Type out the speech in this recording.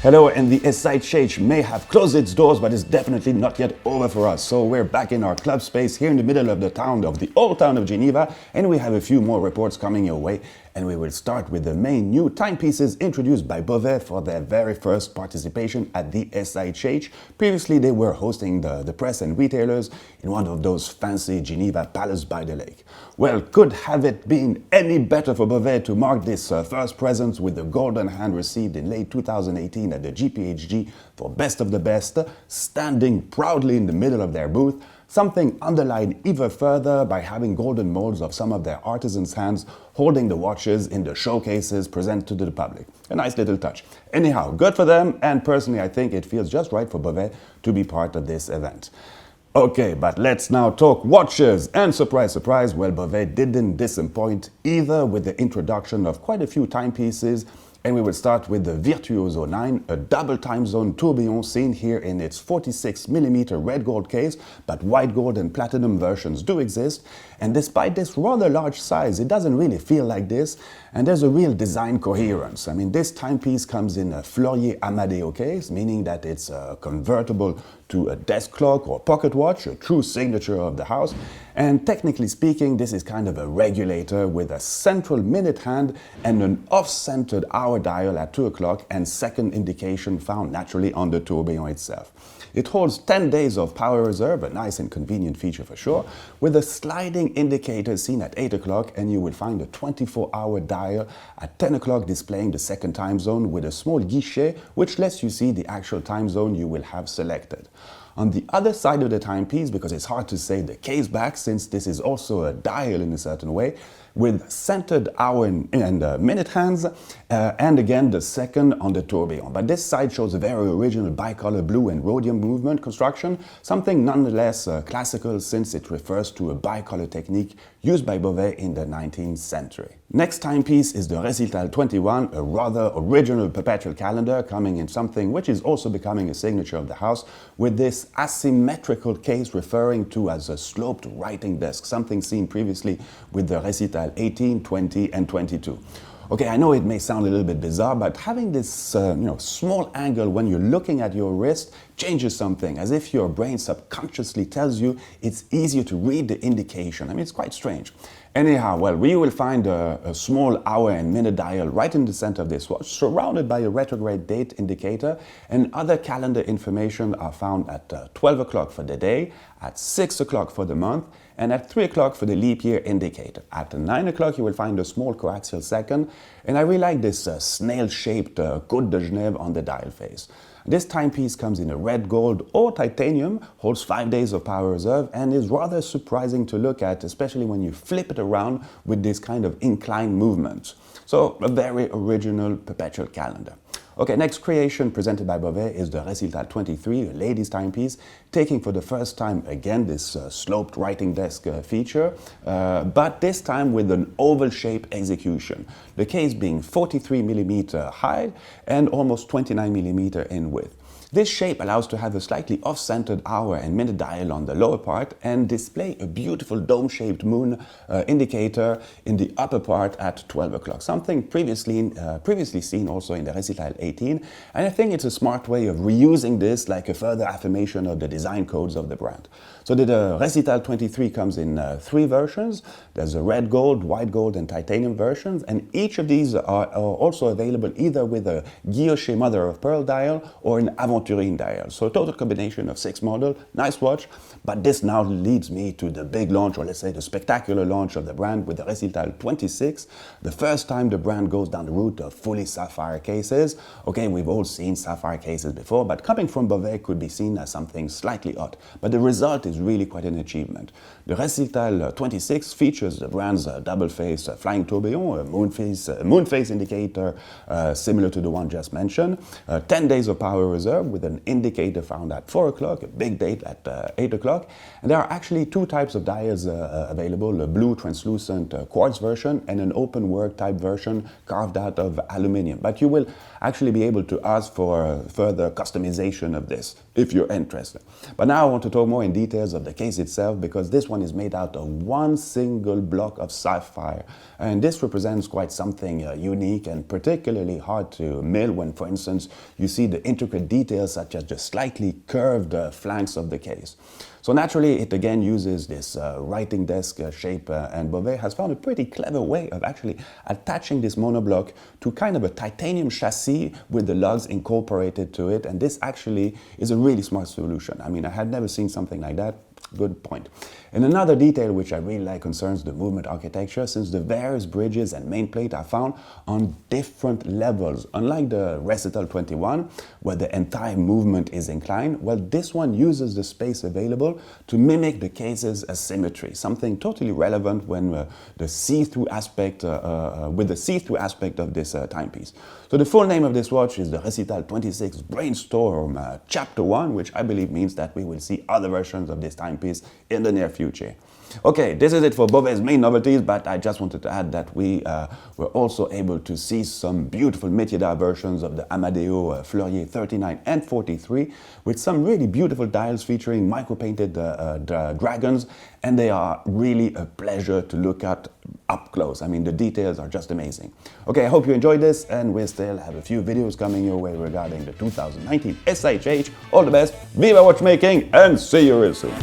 Hello, and the SIHH may have closed its doors, but it's definitely not yet over for us. So we're back in our club space here in the middle of the old town of Geneva, and we have a few more reports coming your way. And we will start with the main new timepieces introduced by Bovet for their very first participation at the SIHH. Previously, they were hosting the press and retailers in one of those fancy Geneva palaces by the lake. Well, could have it been any better for Bovet to mark this first presence with the golden hand received in late 2018 at the GPHG for Best of the Best, standing proudly in the middle of their booth, something underlined even further by having golden molds of some of their artisans' hands holding the watches in the showcases presented to the public. A nice little touch. Anyhow, good for them, and personally I think it feels just right for Bovet to be part of this event. Okay, but let's now talk watches, and surprise, surprise, well, Bovet didn't disappoint either with the introduction of quite a few timepieces. And we will start with the Virtuoso IX, a double time zone tourbillon seen here in its 46mm red gold case, but white gold and platinum versions do exist. And despite this rather large size, it doesn't really feel like this, and there's a real design coherence. I mean, this timepiece comes in a Fleurier Amadeo case, meaning that it's convertible to a desk clock or pocket watch, a true signature of the house. And technically speaking, this is kind of a regulator with a central minute hand and an off-centered hour dial at 2 o'clock and second indication found naturally on the tourbillon itself. It holds 10 days of power reserve, a nice and convenient feature for sure, with a sliding indicator seen at 8 o'clock, and you will find a 24-hour dial at 10 o'clock displaying the second time zone with a small guichet which lets you see the actual time zone you will have selected. On the other side of the timepiece, because it's hard to say the case back since this is also a dial in a certain way, with centered hour and minute hands, and again the second on the tourbillon. But this side shows a very original bicolor blue and rhodium movement construction, something nonetheless classical since it refers to a bicolor technique used by Bovet in the 19th century. Next timepiece is the Récital 21, a rather original perpetual calendar coming in something which is also becoming a signature of the house, with this asymmetrical case referring to as a sloped writing desk, something seen previously with the Récital 18, 20 and 22. Okay, I know it may sound a little bit bizarre, but having this small angle when you're looking at your wrist changes something, as if your brain subconsciously tells you it's easier to read the indication. I mean, it's quite strange. Anyhow, well, we will find a small hour and minute dial right in the center of this watch, surrounded by a retrograde date indicator, and other calendar information are found at 12 o'clock for the day, at 6 o'clock for the month, and at 3 o'clock for the leap year indicator. At 9 o'clock you will find a small coaxial second, and I really like this snail-shaped Côte de Genève on the dial face. This timepiece comes in a red gold or titanium, holds 5 days of power reserve, and is rather surprising to look at, especially when you flip it around with this kind of inclined movement. So a very original perpetual calendar. Okay, next creation presented by Bovet is the Récital 23, a ladies' timepiece, taking for the first time again this sloped writing desk feature, but this time with an oval shape execution. The case being 43mm high and almost 29mm in width. This shape allows to have a slightly off-centered hour and minute dial on the lower part and display a beautiful dome-shaped moon indicator in the upper part at 12 o'clock, something previously seen also in the Récital 18, and I think it's a smart way of reusing this like a further affirmation of the design codes of the brand. So the Récital 23 comes in 3 versions. There's a red gold, white gold and titanium versions, and each of these are also available either with a guilloché mother of pearl dial or an Aventurine dial. So a total combination of 6 models, nice watch, but this now leads me to the big launch, or let's say the spectacular launch of the brand with the Récital 26, the first time the brand goes down the route of fully sapphire cases. Okay, we've all seen sapphire cases before, but coming from Bovet could be seen as something slightly odd, but the result is really quite an achievement. The Récital 26 features the brand's double-face flying tourbillon, a moon phase indicator similar to the one just mentioned, 10 days of power reserve confirmed with an indicator found at 4 o'clock, a big date at 8 o'clock. And there are actually two types of dials available, a blue translucent quartz version and an open work type version carved out of aluminium. But you will actually be able to ask for further customization of this if you're interested. But now I want to talk more in details of the case itself, because this one is made out of one single block of sapphire. And this represents quite something unique and particularly hard to mill when, for instance, you see the intricate details such as the slightly curved flanks of the case. So naturally, it again uses this writing desk shape, and Bovet has found a pretty clever way of actually attaching this monoblock to kind of a titanium chassis with the lugs incorporated to it, and this actually is a really smart solution. I mean, I had never seen something like that. Good point. And another detail which I really like concerns the movement architecture, since the various bridges and main plate are found on different levels. Unlike the Récital 21, where the entire movement is inclined, well, this one uses the space available to mimic the case's asymmetry, something totally relevant when the see-through aspect, with the see-through aspect of this timepiece. So the full name of this watch is the Récital 26 Brainstorm Chapter 1, which I believe means that we will see other versions of this timepiece in the near future. Okay, this is it for Bovet's main novelties, but I just wanted to add that we were also able to see some beautiful Métier versions of the Amadeo Fleurier 39 and 43 with some really beautiful dials featuring micro-painted dragons, and they are really a pleasure to look at up close. I mean, the details are just amazing. Okay, I hope you enjoyed this, and we still have a few videos coming your way regarding the 2019 SIHH. All the best, Viva Watchmaking, and see you real soon.